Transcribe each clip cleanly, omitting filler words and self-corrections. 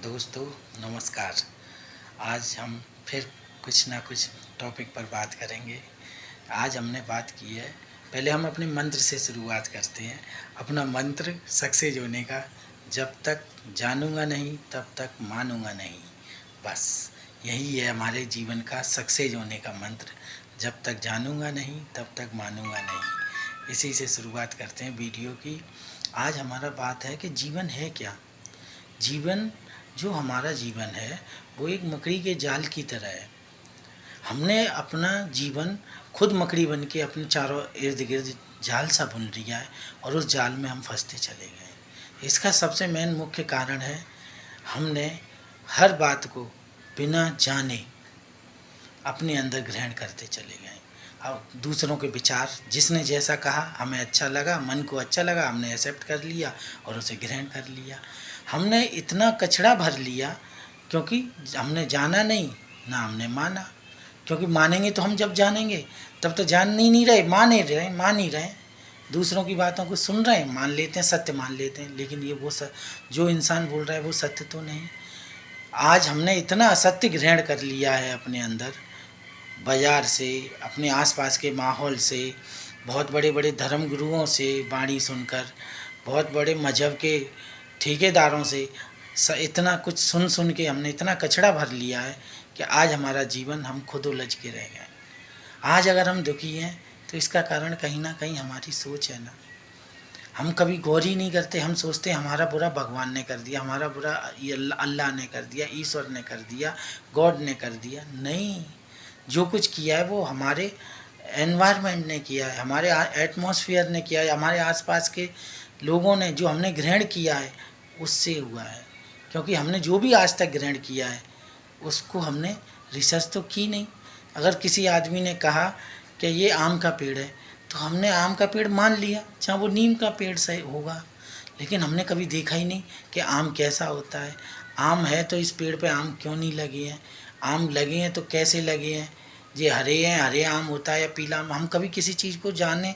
दोस्तों नमस्कार। आज हम फिर कुछ ना कुछ टॉपिक पर बात करेंगे। आज हमने बात की है, पहले हम अपने मंत्र से शुरुआत करते हैं। अपना मंत्र सक्सेस होने का, जब तक जानूंगा नहीं तब तक मानूंगा नहीं। बस यही है हमारे जीवन का सक्सेस होने का मंत्र। जब तक जानूंगा नहीं तब तक मानूंगा नहीं। इसी से शुरुआत करते हैं वीडियो की। आज हमारा बात है कि जीवन है क्या। जीवन, जो हमारा जीवन है वो एक मकड़ी के जाल की तरह है। हमने अपना जीवन खुद मकड़ी बन के अपने चारों इर्द गिर्द जाल सा बुन लिया है और उस जाल में हम फंसते चले गए। इसका सबसे मेन मुख्य कारण है, हमने हर बात को बिना जाने अपने अंदर ग्रहण करते चले गए। अब दूसरों के विचार, जिसने जैसा कहा हमें अच्छा लगा, मन को अच्छा लगा, हमने एक्सेप्ट कर लिया और उसे ग्रहण कर लिया। हमने इतना कचरा भर लिया क्योंकि हमने जाना नहीं, ना हमने माना। क्योंकि मानेंगे तो हम जब जानेंगे, तब तो जान नहीं रहे, मान ही रहे। दूसरों की बातों को सुन रहे हैं, मान लेते हैं, सत्य मान लेते हैं, लेकिन ये वो जो इंसान बोल रहा है वो सत्य तो नहीं। आज हमने इतना असत्य ग्रहण कर लिया है अपने अंदर, बाज़ार से, अपने आसपास के माहौल से, बहुत बड़े बड़े धर्म गुरुओं से वाणी सुनकर, बहुत बड़े मजहब के ठेकेदारों से इतना कुछ सुन सुन के हमने इतना कचरा भर लिया है कि आज हमारा जीवन, हम खुद उलझ के रह गए। आज अगर हम दुखी हैं तो इसका कारण कहीं ना कहीं हमारी सोच है ना। हम कभी गौर ही नहीं करते, हम सोचते हैं हमारा बुरा भगवान ने कर दिया, हमारा बुरा ये अल्लाह ने कर दिया, ईश्वर ने कर दिया, गॉड ने कर दिया। नहीं, जो कुछ किया है वो हमारे एनवायरनमेंट ने किया है, हमारे एटमॉस्फेयर ने किया है, हमारे आसपास के लोगों ने, जो हमने ग्रहण किया है उससे हुआ है। क्योंकि हमने जो भी आज तक ग्रहण किया है उसको हमने रिसर्च तो की नहीं। अगर किसी आदमी ने कहा कि ये आम का पेड़ है तो हमने आम का पेड़ मान लिया, चाहे वो नीम का पेड़ सही होगा, लेकिन हमने कभी देखा ही नहीं कि आम कैसा होता है। आम है तो इस पेड़ पे आम क्यों नहीं लगे हैं, आम लगे हैं तो कैसे लगे हैं, ये हरे हैं, हरे आम होता है या पीला आम। हम कभी किसी चीज़ को जाने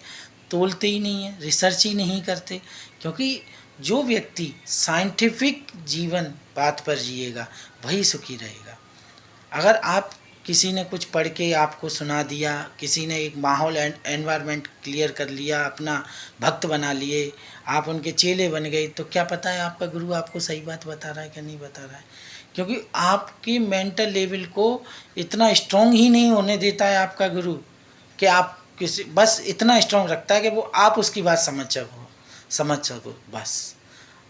तोलते ही नहीं है, रिसर्च ही नहीं करते। क्योंकि जो व्यक्ति साइंटिफिक जीवन बात पर जिएगा वही सुखी रहेगा। अगर आप, किसी ने कुछ पढ़ के आपको सुना दिया, किसी ने एक माहौल एनवायरनमेंट क्लियर कर लिया, अपना भक्त बना लिए, आप उनके चेले बन गए, तो क्या पता है आपका गुरु आपको सही बात बता रहा है कि नहीं बता रहा है। क्योंकि आपकी मेंटल लेवल को इतना स्ट्रॉन्ग ही नहीं होने देता है आपका गुरु कि आप किसी, बस इतना स्ट्रॉन्ग रखता है कि वो आप उसकी बात समझ सको बस।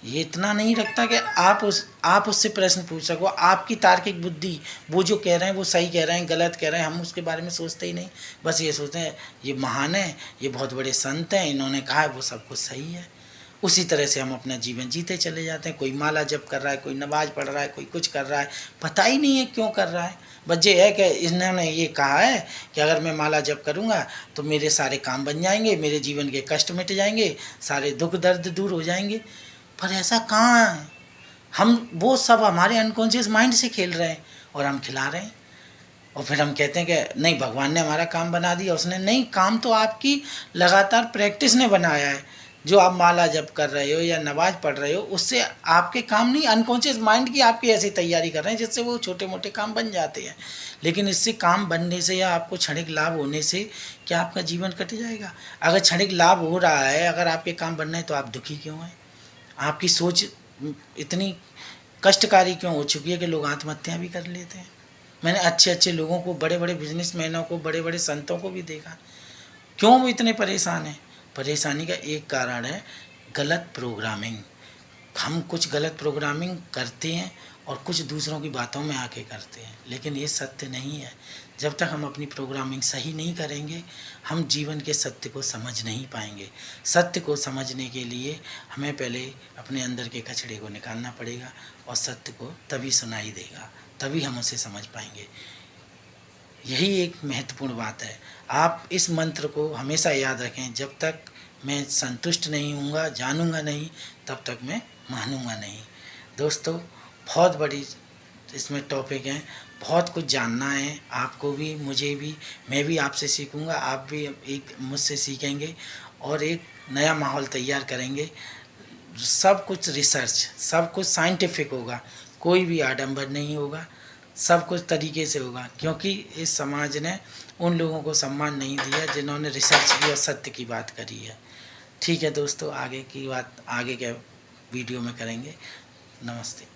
ये इतना नहीं रखता कि आप उससे प्रश्न पूछ सको। आपकी तार्किक बुद्धि, वो जो कह रहे हैं वो सही कह रहे हैं, गलत कह रहे हैं, हम उसके बारे में सोचते ही नहीं। बस ये सोचते हैं ये महान है, ये बहुत बड़े संत हैं, इन्होंने कहा है वो सब कुछ सही है। उसी तरह से हम अपना जीवन जीते चले जाते हैं। कोई माला जप कर रहा है, कोई नमाज पढ़ रहा है, कोई कुछ कर रहा है, पता ही नहीं है क्यों कर रहा है। बस ये है कि इन्होंने ये कहा है कि अगर मैं माला जप करूँगा तो मेरे सारे काम बन जाएंगे, मेरे जीवन के कष्ट मिट जाएंगे, सारे दुख दर्द दूर हो जाएंगे। पर ऐसा कहाँ है। हम वो सब हमारे अनकॉन्शियस माइंड से खेल रहे हैं और हम खिला रहे हैं। और फिर हम कहते हैं कि नहीं, भगवान ने हमारा काम बना दिया। उसने नहीं, काम तो आपकी लगातार प्रैक्टिस ने बनाया है। जो आप माला जप कर रहे हो या नमाज पढ़ रहे हो, उससे आपके काम नहीं, अनकॉन्शियस माइंड की आपकी ऐसी तैयारी कर रहे हैं जिससे वो छोटे मोटे काम बन जाते हैं। लेकिन इससे काम बनने से या आपको क्षणिक लाभ होने से क्या आपका जीवन कट जाएगा? अगर क्षणिक लाभ हो रहा है, अगर आपके काम बन रहे हैं, तो आप दुखी क्यों हैं? आपकी सोच इतनी कष्टकारी क्यों हो चुकी है कि लोग आत्महत्या भी कर लेते हैं? मैंने अच्छे अच्छे लोगों को, बड़े बड़े बिजनेसमैनों को, बड़े बड़े संतों को भी देखा। क्यों वो इतने परेशान हैं? परेशानी का एक कारण है गलत प्रोग्रामिंग। हम कुछ गलत प्रोग्रामिंग करते हैं और कुछ दूसरों की बातों में आके करते हैं, लेकिन ये सत्य नहीं है। जब तक हम अपनी प्रोग्रामिंग सही नहीं करेंगे, हम जीवन के सत्य को समझ नहीं पाएंगे। सत्य को समझने के लिए हमें पहले अपने अंदर के कचरे को निकालना पड़ेगा और सत्य को तभी सुनाई देगा, तभी हम उसे समझ पाएंगे। यही एक महत्वपूर्ण बात है। आप इस मंत्र को हमेशा याद रखें, जब तक मैं संतुष्ट नहीं हूँगा, जानूँगा नहीं, तब तक मैं मानूँगा नहीं। दोस्तों, बहुत बड़ी इसमें टॉपिक है, बहुत कुछ जानना है आपको भी, मुझे भी। मैं भी आपसे सीखूँगा, आप भी एक मुझसे सीखेंगे और एक नया माहौल तैयार करेंगे। सब कुछ रिसर्च, सब कुछ साइंटिफिक होगा। कोई भी आडंबर नहीं होगा, सब कुछ तरीके से होगा, क्योंकि इस समाज ने उन लोगों को सम्मान नहीं दिया जिन्होंने रिसर्च की और सत्य की बात करी है। ठीक है दोस्तों, आगे की बात आगे के वीडियो में करेंगे। नमस्ते।